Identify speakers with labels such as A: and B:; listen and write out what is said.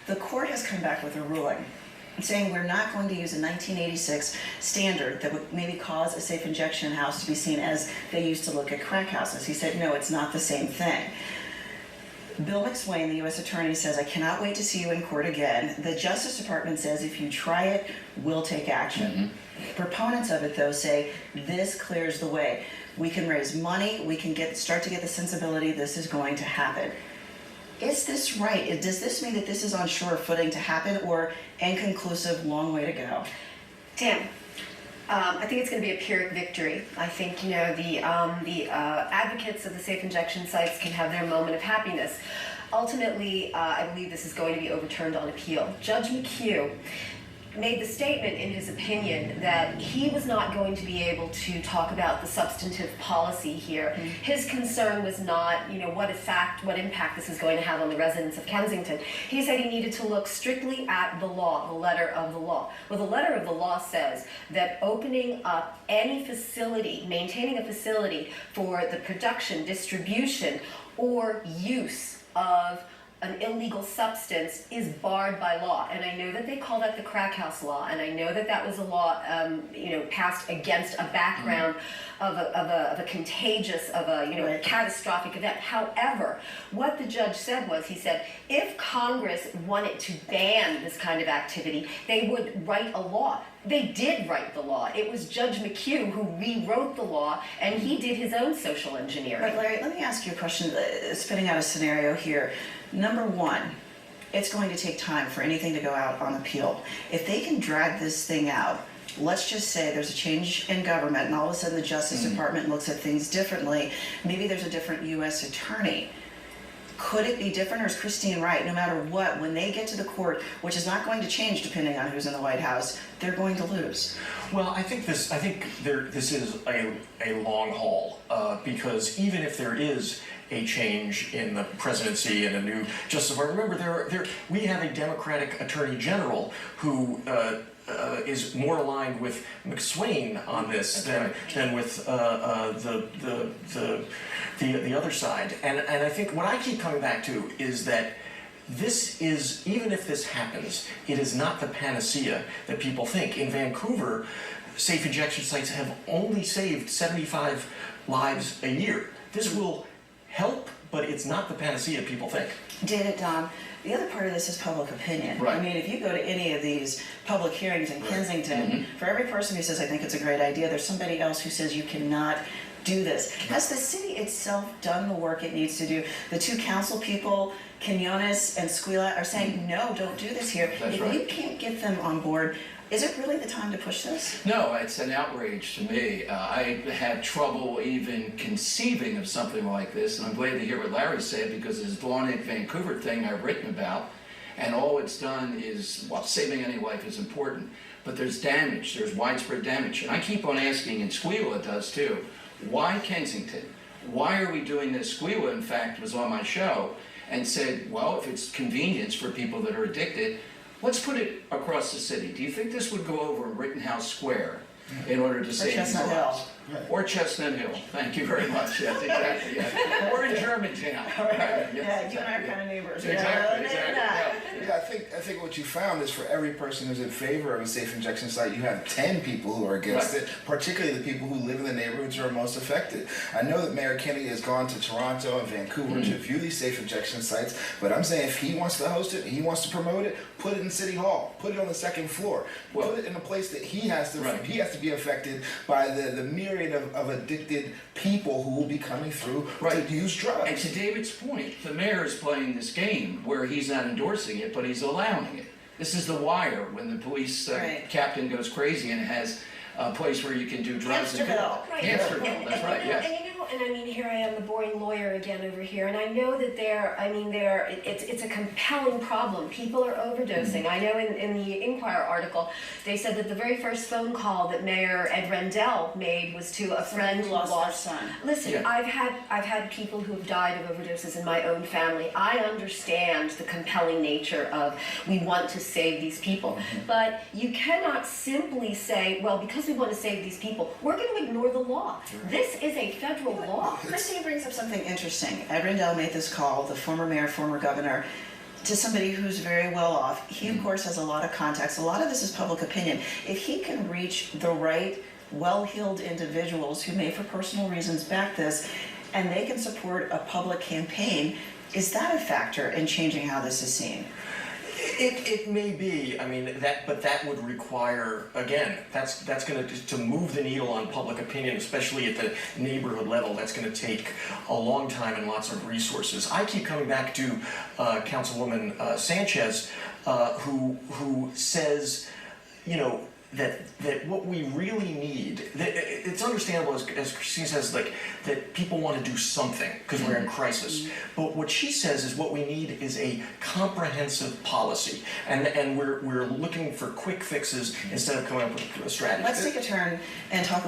A: The court has come back with a ruling saying we're not going to use a 1986 standard that would maybe cause a safe injection house to be seen as they used to look at crack houses. He said, no, it's not the same thing. Bill McSwain, the U.S. Attorney, says, I cannot wait to see you in court again. The Justice Department says, if you try it, we'll take action. Proponents of it, though, say this clears the way. We can raise money, we can start to get the sensibility this is going to happen. Is this right? Does this mean that this is on sure footing to happen, or inconclusive, long way to go?
B: Tim, I think it's going to be a Pyrrhic victory. I think, you know, the advocates of the safe injection sites can have their moment of happiness. Ultimately, I believe this is going to be overturned on appeal. Judge McHugh made the statement in his opinion that he was not going to be able to talk about the substantive policy here. His concern was not, you know, what impact this is going to have on the residents of Kensington. He said he needed to look strictly at the law, the letter of the law. Well, the letter of the law says that opening up any facility, maintaining a facility for the production, distribution, or use of an illegal substance is barred by law. And I know that they call that the crack house law, and I know that that was a law passed against a background of a contagious, catastrophic event. However, what the judge said was, he said, if Congress wanted to ban this kind of activity, they would write a law. They did write the law. It was Judge McHugh who rewrote the law, and he did his own social engineering.
A: Right, Larry, let me ask you a question, spinning out a scenario here. Number one, it's going to take time for anything to go out on appeal. If they can drag this thing out, let's just say there's a change in government and all of a sudden the Justice Department looks at things differently. Maybe there's a different U.S. attorney. Could it be different, or is Christine right? No matter what, when they get to the court, which is not going to change depending on who's in the White House, they're going to lose.
C: Well, I think this is a long haul because even if there is a change in the presidency and a new Justice Department, remember we have a Democratic Attorney General who is more aligned with McSwain on this than with the other side. And I think what I keep coming back to is that this is, even if this happens, it is not the panacea that people think. In Vancouver, safe injection sites have only saved 75 lives a year. This will help, but it's not the panacea people think.
A: David, Don, the other part of this is public opinion.
C: Right.
A: I mean, if you go to any of these public hearings in Kensington, for every person who says, I think it's a great idea, there's somebody else who says you cannot do this. Has the city itself done the work it needs to do? The two council people, Quinones and Squila, are saying, no, don't do this here. If you can't get them on board, is it really the time to push this?
D: No, it's an outrage to me. I had trouble even conceiving of something like this, and I'm glad to hear what Larry said, because this Dawn Vancouver thing I've written about, and all it's done is, well, saving any life is important, but there's damage, there's widespread damage. And I keep on asking, and Squila does too, why Kensington? Why are we doing this? Squila, in fact, was on my show and said, well, if it's convenience for people that are addicted, let's put it across the city. Do you think this would go over in Rittenhouse Square in order to save these lives? Or Chestnut Hill. Thank you very much. Yes, exactly. Yes. Or in Germantown.
A: Right.
D: Yes,
A: Yeah, you and I are kind of neighbors.
D: Exactly.
E: Yeah, I think what you found is for every person who's in favor of a safe injection site, you have 10 people who are against it, particularly the people who live in the neighborhoods who are most affected. I know that Mayor Kennedy has gone to Toronto and Vancouver to view these safe injection sites, but I'm saying if he wants to host it, he wants to promote it, put it in City Hall, put it on the second floor, put it in a place that he has to be affected by the myriad of addicted people who will be coming through to use drugs.
D: And to David's point, the mayor is playing this game where he's not endorsing it, but he's allowing it. This is The Wire, when the police captain goes crazy and has a place where you can do drugs.
A: Hamsterville.
D: Hamsterville, that's right, yes.
B: And I mean, here I am, the boring lawyer again over here, and I know that it's a compelling problem. People are overdosing. I know in the Inquirer article, they said that the very first phone call that Mayor Ed Rendell made was to a friend who lost
A: their son.
B: Listen, I've had people who have died of overdoses in my own family. I understand the compelling nature of we want to save these people, but you cannot simply say, well, because we want to save these people, we're going to ignore the law. This is a federal law.
A: Christine brings up something interesting. Ed Rendell made this call, the former mayor, former governor. to somebody who's very well off. He, of course, has a lot of contacts. A lot of this is public opinion. If he can reach the right, well-heeled individuals who may, for personal reasons, back this, and they can support a public campaign, is that a factor in changing how this is seen?
C: It may be. I mean, but that would require, again, that's going to move the needle on public opinion, especially at the neighborhood level. That's going to take a long time and lots of resources. I keep coming back to Councilwoman Sanchez, who says, that what we really need, that it's understandable, as Christine says, like, that people want to do something because we're in crisis. But what she says is what we need is a comprehensive policy, and we're looking for quick fixes instead of coming up with a strategy.
A: Let's take a turn and talk